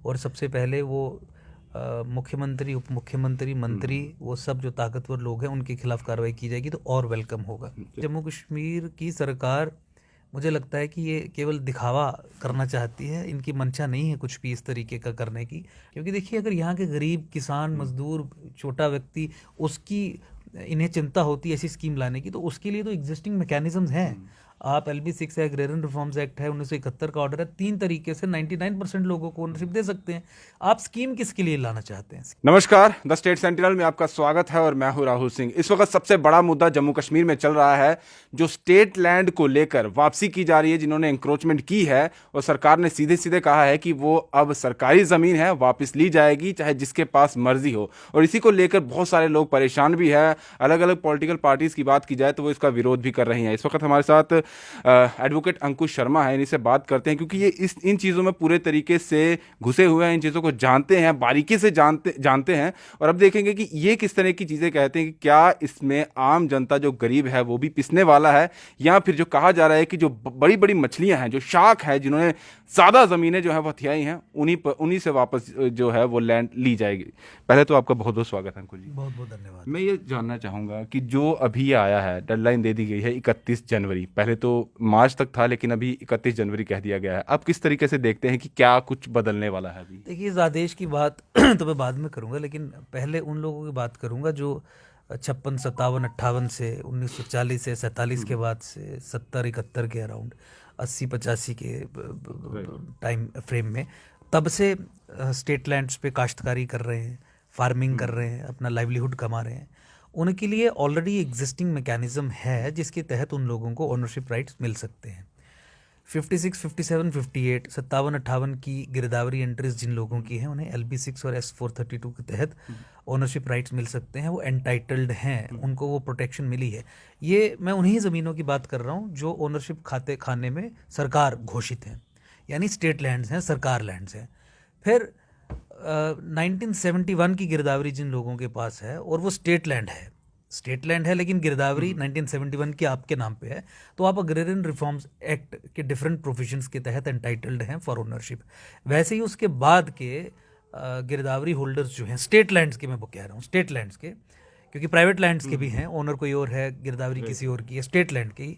और सबसे पहले वो मुख्यमंत्री, उप मुख्यमंत्री, मंत्री, वो सब जो ताकतवर लोग हैं उनके खिलाफ कार्रवाई की जाएगी तो और वेलकम होगा। जम्मू कश्मीर की सरकार, मुझे लगता है कि ये केवल दिखावा करना चाहती है, इनकी मंशा नहीं है कुछ भी इस तरीके का करने की। क्योंकि देखिए, अगर यहाँ के गरीब किसान, मजदूर, छोटा व्यक्ति, उसकी इन्हें चिंता होती है ऐसी स्कीम लाने की, तो उसके लिए तो एग्जिस्टिंग मैकेनिज्म्स हैं। आप LB6 है, एग्रेरियन रिफॉर्म्स एक्ट है, 1971 का ऑर्डर है, 3 तरीके से 99% लोगों को ओनरशिप दे सकते हैं। आप स्कीम किसके लिए लाना चाहते हैं? नमस्कार, द स्टेट सेंटिनल में आपका स्वागत है और मैं हूं राहुल सिंह। इस वक्त सबसे बड़ा मुद्दा जम्मू कश्मीर में चल रहा है, जो स्टेट लैंड को लेकर वापसी की जा रही है। जिन्होंने इंक्रोचमेंट की है और सरकार ने सीधे सीधे कहा है कि वो अब सरकारी जमीन है, वापस ली जाएगी चाहे जिसके पास मर्जी हो। और इसी को लेकर बहुत सारे लोग परेशान भी है। अलग अलग पॉलिटिकल पार्टीज की बात की जाए तो वो इसका विरोध भी कर रही हैं। इस वक्त हमारे साथ एडवोकेट अंकुश शर्मा है, इनसे बात करते हैं क्योंकि ये इन चीज़ों में पूरे तरीके से घुसे हुए हैं, इन चीज़ों को जानते हैं, बारीकी से जानते हैं। और अब देखेंगे कि ये किस तरह की चीज़ें कहते हैं कि क्या इसमें आम जनता जो गरीब है वो भी पिसने वाला है, या फिर जो कहा जा रहा है कि जो बड़ी बड़ी मछलियां हैं, जो शार्क है, जिन्होंने ज़्यादा ज़मीनें जो है वो हथियाई हैं, उन्हीं से वापस जो है वो लैंड ली जाएगी। पहले तो आपका बहुत बहुत स्वागत है अंकुल जी। बहुत बहुत धन्यवाद। मैं ये जानना चाहूँगा कि जो अभी आया है, डेडलाइन दे दी गई है 31 जनवरी, पहले तो मार्च तक था लेकिन अभी 31 जनवरी कह दिया गया है। आप किस तरीके से देखते हैं कि क्या कुछ बदलने वाला है अभी? देखिए, इस आदेश की बात तो मैं बाद में करूंगा, लेकिन पहले उन लोगों की बात करूंगा जो 56, 57, 58 से 1940 से 47 के बाद से 70, 71 के अराउंड 80, 85 के टाइम फ्रेम में, तब से स्टेट लैंड्स पे काश्तकारी कर रहे हैं, फार्मिंग कर रहे हैं, अपना लाइवलीहुड कमा रहे हैं। उनके लिए ऑलरेडी एग्जिस्टिंग मैकेनिज्म है जिसके तहत उन लोगों को ओनरशिप राइट्स मिल सकते हैं। 56, 57, 58, 57, 58 की गिरदावरी एंट्रीज जिन लोगों की हैं उन्हें LB6 और S432 के तहत ओनरशिप राइट्स मिल सकते हैं। वो एंटाइटल्ड हैं, उनको वो प्रोटेक्शन मिली है। ये मैं उन्हीं ज़मीनों की बात कर रहा हूँ जो ओनरशिप खाने में सरकार घोषित हैं, यानी स्टेट लैंड्स हैं, सरकार लैंड्स हैं। फिर 1971 की गिरदावरी जिन लोगों के पास है और वो स्टेट लैंड है लेकिन गिरदावरी 1971 की आपके नाम पे है, तो आप अग्रेरियन रिफॉर्म्स एक्ट के डिफरेंट प्रोविजंस के तहत एंटाइटल्ड हैं फॉर ओनरशिप। वैसे ही उसके बाद के गिरदावरी होल्डर्स जो हैं स्टेट लैंड्स के, मैं वो कह रहा हूँ स्टेट लैंड्स के, क्योंकि प्राइवेट लैंड्स के भी हैं, ओनर कोई और है, गिरदावरी किसी और की है, स्टेट लैंड की,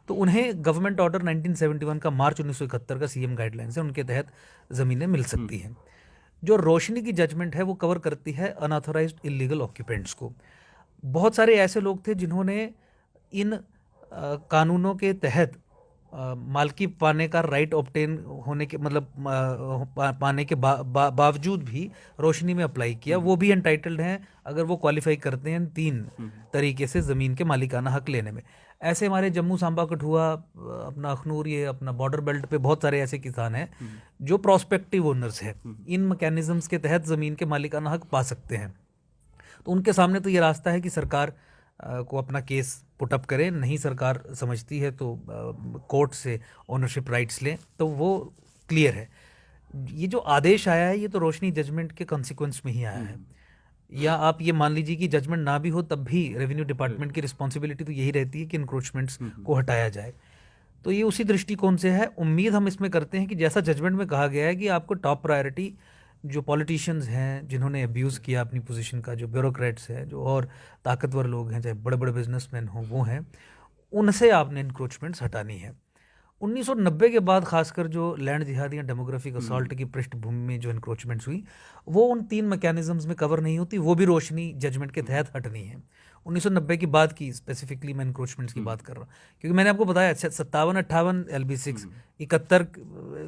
तो उन्हें गवर्नमेंट ऑर्डर 1971 का मार्च 1971 का CM गाइडलाइंस है, उनके तहत ज़मीनें मिल सकती हैं। जो रोशनी की जजमेंट है वो कवर करती है अनऑथोराइज्ड इलीगल ऑक्यूपेंट्स को। बहुत सारे ऐसे लोग थे जिन्होंने इन कानूनों के तहत मालकी पाने का राइट ऑब्टेन होने के मतलब पाने के बावजूद भी रोशनी में अप्लाई किया, वो भी एंटाइटल्ड हैं अगर वो क्वालिफाई करते हैं 3 तरीके से ज़मीन के मालिकाना हक लेने में। ऐसे हमारे जम्मू, सांबा, कठुआ, अपना अखनूर, ये अपना बॉर्डर बेल्ट पे बहुत सारे ऐसे किसान हैं जो प्रोस्पेक्टिव ओनर्स हैं, इन मैकेनिज्म्स के तहत ज़मीन के मालिकाना हक पा सकते हैं। तो उनके सामने तो ये रास्ता है कि सरकार को अपना केस पुटअप करें, नहीं सरकार समझती है तो कोर्ट से ओनरशिप राइट्स लें, तो वो क्लियर है। ये जो आदेश आया है ये तो रोशनी जजमेंट के कॉन्सिक्वेंस में ही आया है, या आप ये मान लीजिए कि जजमेंट ना भी हो तब भी रेवेन्यू डिपार्टमेंट की रिस्पॉन्सिबिलिटी तो यही रहती है कि इंक्रोचमेंट्स को हटाया जाए। तो ये उसी दृष्टिकोण से है। उम्मीद हम इसमें करते हैं कि जैसा जजमेंट में कहा गया है कि आपको टॉप प्रायोरिटी जो पॉलिटिशियंस हैं जिन्होंने अब्यूज़ किया अपनी पोजीशन का, जो ब्यूरोक्रेट्स हैं, जो और ताकतवर लोग हैं, चाहे बड़े बड़े बिजनेसमैन हों, वो हैं, उनसे आपने इंक्रोचमेंट्स हटानी है। 1990 के बाद खासकर जो लैंड जिहाद या डेमोग्राफिक असॉल्ट की पृष्ठभूमि में जो इंक्रोचमेंट्स हुई, वो उन 3 मैकेनिज्म्स में कवर नहीं होती, वो भी रोशनी जजमेंट के तहत हटनी है। 1990 की बाद की स्पेसिफिकली मैं इंक्रोचमेंट्स की बात कर रहा हूँ, क्योंकि मैंने आपको बताया 57, 58 LB6, 71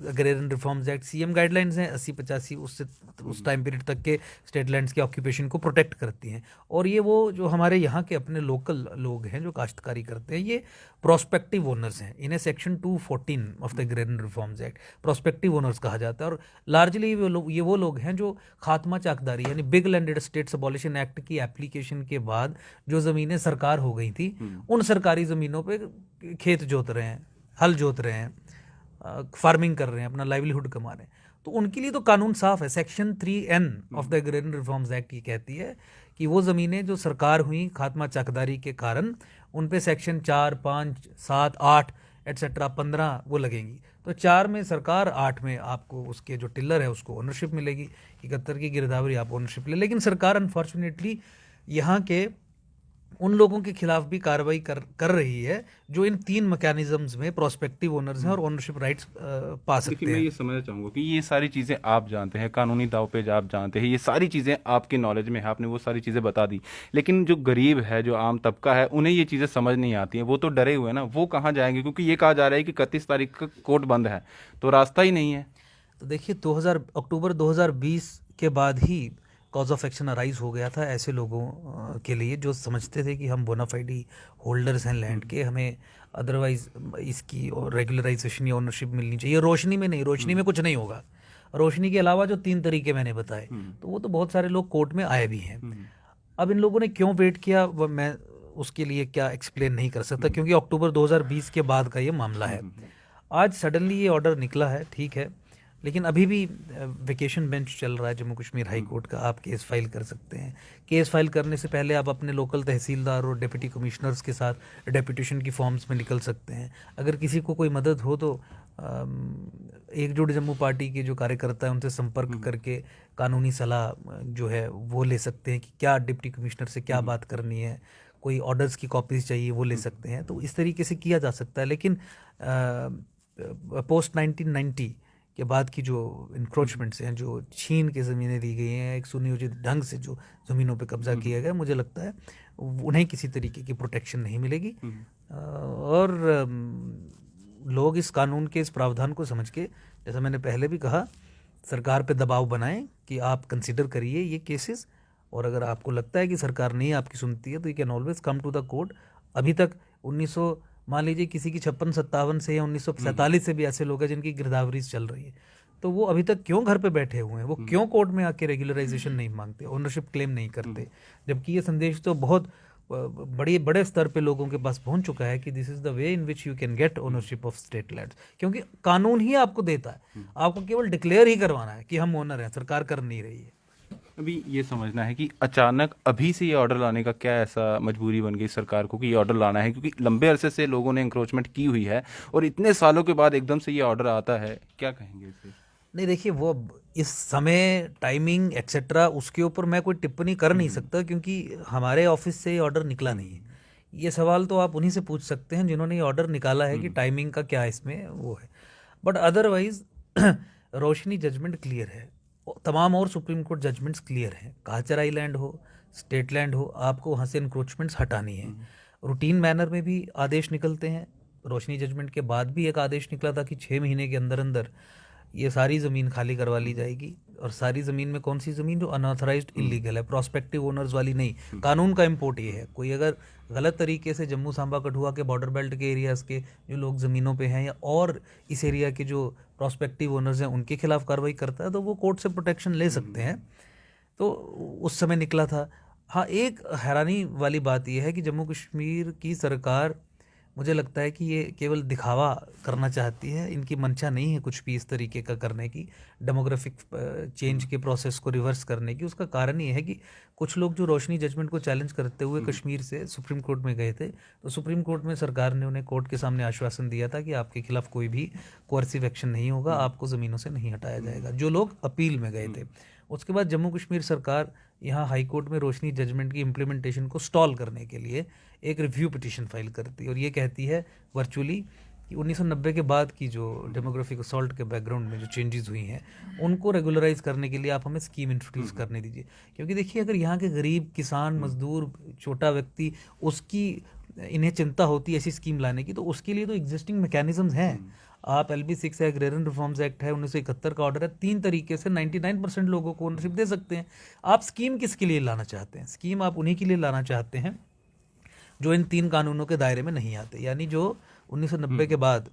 agrarian reforms act, CM guidelines हैं 80, 85 उससे उस टाइम पीरियड तक के स्टेट लैंड्स के ऑक्यूपेशन को प्रोटेक्ट करती हैं। और ये वो जो हमारे यहाँ के अपने लोकल लोग हैं जो काश्तकारी करते हैं, ये प्रोस्पेक्टिव ओनर्स हैं, इन्हें section 214 of the agrarian reforms act prospective owners कहा जाता है। और लार्जली ये वो लोग हैं जो खात्मा चाकदारी यानी big landed states abolition act की एप्लीकेशन के बाद जो ज़मीनें सरकार हो गई थी, उन सरकारी ज़मीनों पे खेत जोत रहे हैं, हल जोत रहे हैं, फार्मिंग कर रहे हैं, अपना लाइवलीहुड कमा रहे हैं। तो उनके लिए तो कानून साफ है। Section 3N of the agrarian reforms act ये कहती है कि वो ज़मीनें जो सरकार हुई खात्मा चाकदारी के कारण, उन पे सेक्शन 4, 5, 7, 8 एटसेट्रा 15 वो लगेंगी, तो 4 में सरकार, 8 में आपको उसके जो टिलर है उसको ओनरशिप मिलेगी, 71 की गिरदावरी आप ओनरशिप ले। लेकिन सरकार अनफॉर्चुनेटली यहाँ के उन लोगों के खिलाफ भी कार्रवाई कर रही है जो इन 3 मैकेनिज्म्स में प्रोस्पेक्टिव ओनर्स हैं और ओनरशिप राइट्स पा सकते देखिए, मैं हैं। ये समझना चाहूँगा कि ये सारी चीज़ें आप जानते हैं, कानूनी दावपेच आप जानते हैं, ये सारी चीज़ें आपके नॉलेज में है, आपने वो सारी चीज़ें बता दी। लेकिन जो गरीब है, जो आम तबका है, उन्हें ये चीज़ें समझ नहीं आती हैं, वो तो डरे हुए हैं ना, वो कहाँ जाएंगे? क्योंकि ये कहा जा रहा है कि 31 तारीख का कोर्ट बंद है, तो रास्ता ही नहीं है। तो देखिए, अक्टूबर 2020 के बाद ही कॉज ऑफ एक्शन अराइज हो गया था ऐसे लोगों के लिए जो समझते थे कि हम बोनाफाइडी होल्डर्स हैं लैंड के, हमें अदरवाइज इसकी रेगुलराइजेशन या ओनरशिप मिलनी चाहिए। रोशनी में नहीं, रोशनी में कुछ नहीं होगा, रोशनी के अलावा जो 3 तरीके मैंने बताए, तो वो तो बहुत सारे लोग कोर्ट में आए भी हैं। अब इन लोगों ने क्यों वेट किया, मैं उसके लिए क्या एक्सप्लेन नहीं कर सकता, क्योंकि अक्टूबर 2020 के बाद का ये मामला है। आज सडनली ये ऑर्डर निकला है, ठीक है, लेकिन अभी भी वेकेशन बेंच चल रहा है जम्मू कश्मीर हाई कोर्ट का। आप केस फाइल कर सकते हैं। केस फाइल करने से पहले आप अपने लोकल तहसीलदार और डिप्टी कमिश्नर्स के साथ डेपुटेशन की फॉर्म्स में निकल सकते हैं। अगर किसी को कोई मदद हो तो एकजुट जम्मू पार्टी के जो कार्यकर्ता हैं उनसे संपर्क करके कानूनी सलाह जो है वो ले सकते हैं कि क्या डिप्टी कमिश्नर से क्या बात करनी है, कोई ऑर्डर्स की कॉपीज चाहिए वो ले सकते हैं। तो इस तरीके से किया जा सकता है। लेकिन पोस्ट 1990 के बाद की जो इंक्रोचमेंट्स हैं, जो छीन के ज़मीनें दी गई हैं, एक सुनियोजित ढंग से जो ज़मीनों पे कब्जा किया गया, मुझे लगता है उन्हें किसी तरीके की प्रोटेक्शन नहीं मिलेगी। और लोग इस कानून के इस प्रावधान को समझ के, जैसा मैंने पहले भी कहा, सरकार पे दबाव बनाएं कि आप कंसिडर करिए ये केसेस, और अगर आपको लगता है कि सरकार नहीं आपकी सुनती है तो you can always come to the court. अभी तक 1900 मान लीजिए किसी की 56-57 से या 1947 से भी ऐसे लोग हैं जिनकी गिरदावरीज चल रही है, तो वो अभी तक क्यों घर पे बैठे हुए हैं? वो क्यों कोर्ट में आके रेगुलराइजेशन नहीं मांगते, ओनरशिप क्लेम नहीं करते? जबकि ये संदेश तो बहुत बड़े स्तर पे लोगों के पास पहुंच चुका है कि this is the way in which you can get ownership of state lands, क्योंकि कानून ही आपको देता है, आपको केवल डिक्लेयर ही करवाना है कि हम ओनर हैं, सरकार कर नहीं रही है। अभी ये समझना है कि अचानक अभी से ये ऑर्डर लाने का क्या ऐसा मजबूरी बन गई सरकार को कि ये ऑर्डर लाना है? क्योंकि लंबे अरसे से लोगों ने इंक्रोचमेंट की हुई है और इतने सालों के बाद एकदम से ये ऑर्डर आता है, क्या कहेंगे इसे? नहीं, देखिए, वो इस समय टाइमिंग एक्सेट्रा उसके ऊपर मैं कोई टिप्पणी कर नहीं सकता, क्योंकि हमारे ऑफिस से ये ऑर्डर निकला नहीं है। ये सवाल तो आप उन्हीं से पूछ सकते हैं जिन्होंने ये ऑर्डर निकाला है कि टाइमिंग का क्या इसमें वो है। But otherwise Roshni judgment clear है, तमाम और सुप्रीम कोर्ट जजमेंट्स क्लियर हैं। काचर आइलैंड हो, स्टेट लैंड हो, आपको वहाँ से इंक्रोचमेंट्स हटानी है। रूटीन मैनर में भी आदेश निकलते हैं। रोशनी जजमेंट के बाद भी एक आदेश निकला था कि 6 महीने के अंदर अंदर ये सारी ज़मीन खाली करवा ली जाएगी। और सारी ज़मीन में कौन सी ज़मीन? जो अनऑथराइज्ड इलीगल है, प्रोस्पेक्टिव ओनर्स वाली नहीं। कानून का इम्पोर्ट ये है, कोई अगर गलत तरीके से जम्मू सांबा कठुआ के बॉर्डर बेल्ट के एरियाज़ के जो लोग ज़मीनों पे हैं या और इस एरिया के जो प्रोस्पेक्टिव ओनर्स हैं उनके खिलाफ कार्रवाई करता है तो वो कोर्ट से प्रोटेक्शन ले सकते हैं। तो उस समय निकला था। हाँ, एक हैरानी वाली बात यह है कि जम्मू कश्मीर की सरकार, मुझे लगता है कि ये केवल दिखावा करना चाहती है। इनकी मंशा नहीं है कुछ भी इस तरीके का करने की, डेमोग्राफिक चेंज के प्रोसेस को रिवर्स करने की। उसका कारण ये है कि कुछ लोग जो रोशनी जजमेंट को चैलेंज करते हुए कश्मीर से सुप्रीम कोर्ट में गए थे, तो सुप्रीम कोर्ट में सरकार ने उन्हें कोर्ट के सामने आश्वासन दिया था कि आपके खिलाफ कोई भी कोर्सिव एक्शन नहीं होगा, आपको ज़मीनों से नहीं हटाया जाएगा, जो लोग अपील में गए थे। उसके बाद जम्मू कश्मीर सरकार यहाँ हाई कोर्ट में रोशनी जजमेंट की इम्प्लीमेंटेशन को स्टॉल करने के लिए एक रिव्यू पिटीशन फाइल करती है और ये कहती है वर्चुअली कि 1990 के बाद की जो डेमोग्राफिक असॉल्ट के बैकग्राउंड में जो चेंजेस हुई हैं उनको रेगुलराइज करने के लिए आप हमें स्कीम इंट्रोड्यूस करने दीजिए। क्योंकि देखिए, अगर यहाँ के गरीब किसान, मजदूर, छोटा व्यक्ति, उसकी इन्हें चिंता होती है ऐसी स्कीम लाने की, तो उसके लिए तो एग्जिस्टिंग मैकेनिज्म्स हैं। आप LB 6 एग्रेरियन रिफॉर्म्स एक्ट है, 1971 का ऑर्डर है, 3 तरीके से 99% लोगों को ओनरशिप दे सकते हैं। आप स्कीम किसके लिए लाना चाहते हैं? स्कीम आप उन्हीं के लिए लाना चाहते हैं जो इन 3 कानूनों के दायरे में नहीं आते, यानी जो 1990 के बाद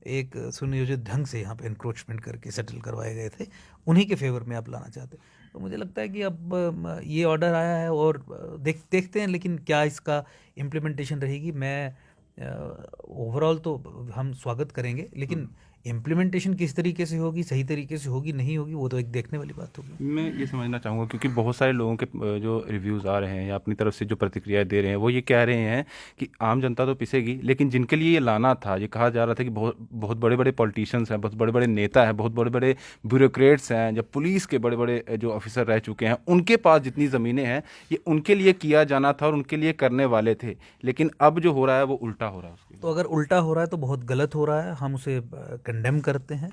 एक सुनियोजित ढंग से यहाँ पे इंक्रोचमेंट करके सेटल करवाए गए थे, उन्हीं के फेवर में आप लाना चाहते हैं। तो मुझे लगता है कि अब ये ऑर्डर आया है और देखते हैं, लेकिन क्या इसका इम्प्लीमेंटेशन रहेगी। मैं ओवरऑल तो हम स्वागत करेंगे, लेकिन इम्प्लीमेंटेशन किस तरीके से होगी, सही तरीके से होगी नहीं होगी, वो तो एक देखने वाली बात होगी। मैं ये समझना चाहूँगा क्योंकि बहुत सारे लोगों के जो रिव्यूज़ आ रहे हैं या अपनी तरफ से जो प्रतिक्रियाएं दे रहे हैं वो ये कह रहे हैं कि आम जनता तो पिसेगी, लेकिन जिनके लिए ये लाना था, ये कहा जा रहा था कि बहुत बहुत बड़े बड़े पॉलिटिशियंस हैं, बहुत बड़े बड़े नेता हैं, बहुत बड़े बड़े ब्यूरोक्रेट्स हैं, जब पुलिस के बड़े बड़े जो ऑफिसर रह चुके हैं, उनके पास जितनी ज़मीनें हैं ये उनके लिए किया जाना था और उनके लिए करने वाले थे, लेकिन अब जो हो रहा है वो उल्टा हो रहा है उसके। तो अगर उल्टा हो रहा है तो बहुत गलत हो रहा है, हम उसे कंडेम करते हैं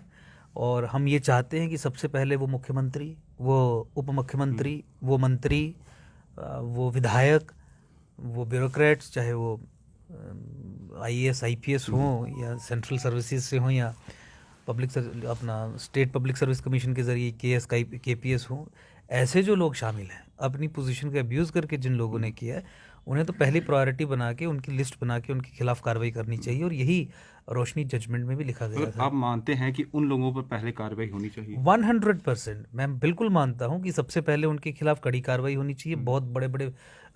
और हम ये चाहते हैं कि सबसे पहले वो मुख्यमंत्री, वो उप मुख्यमंत्री, वो मंत्री, वो विधायक, वो ब्यूरोक्रेट्स, चाहे वो आईएएस आईपीएस हों या सेंट्रल सर्विसेज से हों या अपना स्टेट पब्लिक सर्विस कमीशन के ज़रिए केएस केपीएस हों, ऐसे जो लोग शामिल हैं अपनी पोजीशन का अब्यूज़ करके जिन लोगों ने किया है, उन्हें तो पहली प्रायोरिटी बना के उनकी लिस्ट बना के उनके खिलाफ कार्रवाई करनी चाहिए। और यही रोशनी जजमेंट में भी लिखा गया था। आप मानते हैं कि उन लोगों पर पहले कार्रवाई होनी चाहिए? 100% मैं बिल्कुल मानता हूं कि सबसे पहले उनके खिलाफ कड़ी कार्रवाई होनी चाहिए। बहुत बड़े बड़े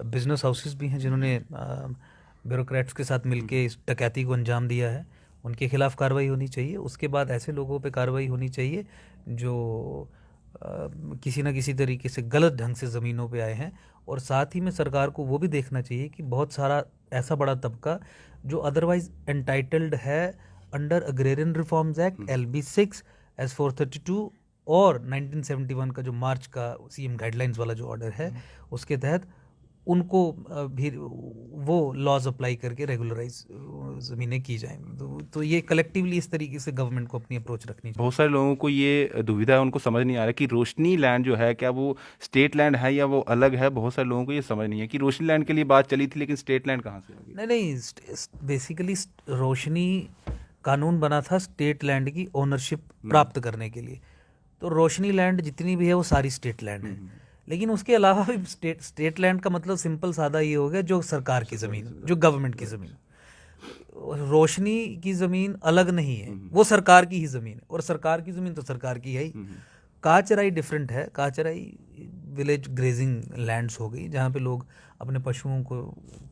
बिजनेस हाउसेस भी हैं जिन्होंने ब्यूरोक्रेट्स के साथ मिलके इस डकैती को अंजाम दिया है, उनके खिलाफ कार्रवाई होनी चाहिए। उसके बाद ऐसे लोगों पे कार्रवाई होनी चाहिए जो किसी ना किसी तरीके से गलत ढंग से ज़मीनों पे आए हैं। और साथ ही में सरकार को वो भी देखना चाहिए कि बहुत सारा ऐसा बड़ा तबका जो अदरवाइज एंटाइटल्ड है under agrarian reforms act LB 6 S 432 और 1971 का जो मार्च का CM गाइडलाइंस वाला जो ऑर्डर है उसके तहत उनको भी वो लॉज अप्लाई करके रेगुलराइज ज़मीनें की जाएं। तो ये कलेक्टिवली इस तरीके से गवर्नमेंट को अपनी अप्रोच रखनी चाहिए। बहुत सारे लोगों को ये दुविधा है, उनको समझ नहीं आ रहा कि रोशनी लैंड जो है क्या वो स्टेट लैंड है या वो अलग है। बहुत सारे लोगों को ये समझ नहीं है कि रोशनी लैंड के लिए बात चली थी, लेकिन स्टेट लैंड कहाँ से आ गई? नहीं, बेसिकली रोशनी कानून बना था स्टेट लैंड की ओनरशिप प्राप्त करने के लिए। तो रोशनी लैंड जितनी भी है वो सारी स्टेट लैंड है। लेकिन उसके अलावा भी स्टेट लैंड का मतलब सिंपल सादा ये हो गया जो सरकार की ज़मीन, जो गवर्नमेंट की ज़मीन। रोशनी की ज़मीन अलग नहीं है, वो सरकार की ही ज़मीन है और सरकार की ज़मीन तो सरकार की है ही। काचराई डिफरेंट है। काचराई विलेज ग्रेजिंग लैंड्स हो गई जहाँ पे लोग अपने पशुओं को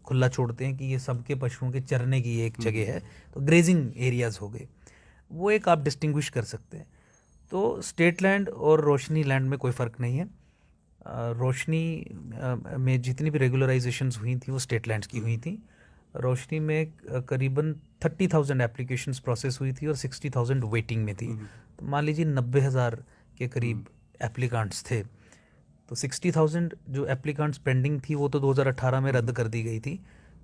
खुला छोड़ते हैं कि ये सबके पशुओं के चरने की एक जगह है, तो ग्रेजिंग एरियाज़ हो गए, वो एक आप डिस्टिंग्विश कर सकते हैं। तो स्टेट लैंड और रोशनी लैंड में कोई फ़र्क नहीं है। रोशनी में जितनी भी रेगुलराइजेशंस हुई थी वो स्टेट लैंड्स की हुई थी। रोशनी में करीबन 30,000 एप्लीकेशंस प्रोसेस हुई थी और 60,000 वेटिंग में थी। तो मान लीजिए 90,000 के करीब एप्लीकांट्स थे। तो 60,000 जो एप्लीकांट्स पेंडिंग थी वो तो 2018 में रद्द कर दी गई थी।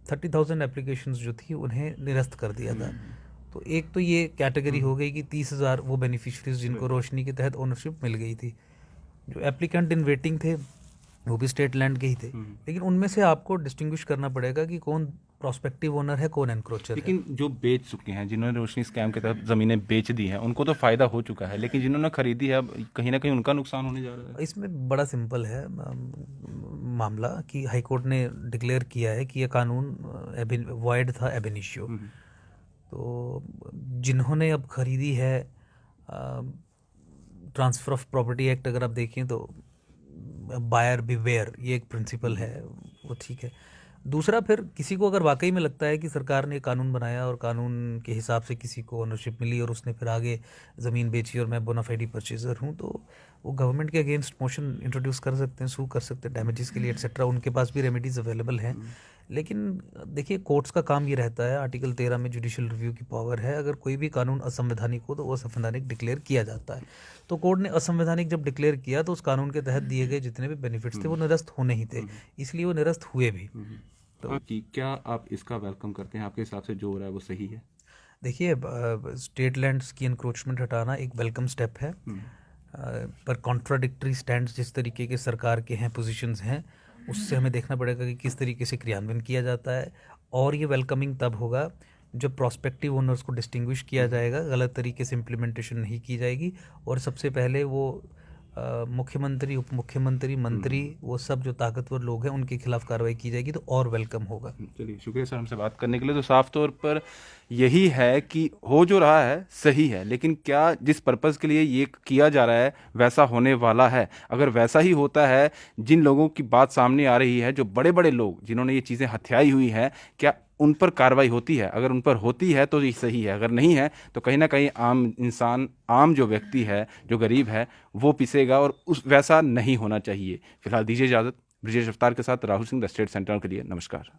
30,000 एप्लीकेशंस जो थी उन्हें निरस्त कर दिया था। तो एक तो ये कैटेगरी हो गई कि 30,000 वो बेनिफिशरीज जिनको रोशनी के तहत ओनरशिप मिल गई थी। जो एप्लीकेंट इन वेटिंग थे वो भी स्टेट लैंड के ही थे, लेकिन उनमें से आपको डिस्टिंग्विश करना पड़ेगा कि कौन प्रोस्पेक्टिव ओनर है, कौन एनक्रोचर है। लेकिन जो बेच चुके हैं, जिन्होंने रोशनी स्कैम के तहत ज़मीनें बेच दी हैं, उनको तो फ़ायदा हो चुका है, लेकिन जिन्होंने खरीदी है अब कहीं ना कहीं उनका नुकसान होने जा रहा है। इसमें बड़ा सिंपल है मामला कि हाईकोर्ट ने डिक्लेयर किया है कि यह कानून वॉइड था एब इनिशियो। तो जिन्होंने अब खरीदी है, ट्रांसफ़र ऑफ प्रॉपर्टी एक्ट अगर आप देखें तो बायर बिवेयर, ये एक प्रिंसिपल है, वो ठीक है। दूसरा, फिर किसी को अगर वाकई में लगता है कि सरकार ने कानून बनाया और कानून के हिसाब से किसी को ओनरशिप मिली और उसने फिर आगे ज़मीन बेची और मैं बोनाफाइड परचेजर हूँ, तो वो गवर्नमेंट के अगेंस्ट मोशन इंट्रोड्यूस कर सकते हैं, सू कर सकते हैं डैमेजेस के लिए एट्सेट्रा। उनके पास भी रेमेडीज़ अवेलेबल हैं। लेकिन देखिए, कोर्ट्स का काम ये रहता है, आर्टिकल 13 में जुडिशियल रिव्यू की पावर है। अगर कोई भी कानून असंवैधानिक हो तो वो असंवैधानिक डिक्लेयर किया जाता है। तो कोर्ट ने असंवैधानिक जब डिक्लेयर किया तो उस कानून के तहत दिए गए जितने भी बेनिफिट्स थे वो निरस्त होने ही थे, इसलिए वो निरस्त हुए भी। तो क्या आप इसका वेलकम करते हैं? आपके हिसाब से जो हो रहा है वो सही है? देखिए, स्टेट लैंड्स की इंक्रोचमेंट हटाना एक वेलकम स्टेप है, पर कॉन्ट्राडिक्टरी स्टैंड्स जिस तरीके के सरकार के हैं, पोजीशंस हैं, उससे हमें देखना पड़ेगा कि किस तरीके से क्रियान्वयन किया जाता है। और ये वेलकमिंग तब होगा जब प्रोस्पेक्टिव ओनर्स को डिस्टिंग्विश किया जाएगा, गलत तरीके से इम्प्लीमेंटेशन नहीं की जाएगी, और सबसे पहले वो मुख्यमंत्री, उप मुख्यमंत्री, मंत्री, वो सब जो ताकतवर लोग हैं उनके खिलाफ कार्रवाई की जाएगी, तो और वेलकम होगा। चलिए, शुक्रिया सर हमसे बात करने के लिए। तो साफ तौर पर यही है कि हो जो रहा है सही है, लेकिन क्या जिस पर्पज़ के लिए ये किया जा रहा है वैसा होने वाला है? अगर वैसा ही होता है, जिन लोगों की बात सामने आ रही है, जो बड़े बड़े लोग जिन्होंने ये चीज़ें हथियाई हुई हैं, क्या उन पर कार्रवाई होती है? अगर उन पर होती है तो ये सही है, अगर नहीं है तो कहीं ना कहीं आम इंसान, आम जो व्यक्ति है, जो गरीब है, वो पिसेगा, और उस वैसा नहीं होना चाहिए। फिलहाल दीजिए इजाजत। ब्रिजेश अवतार के साथ Rahul Singh, the state central के लिए। नमस्कार।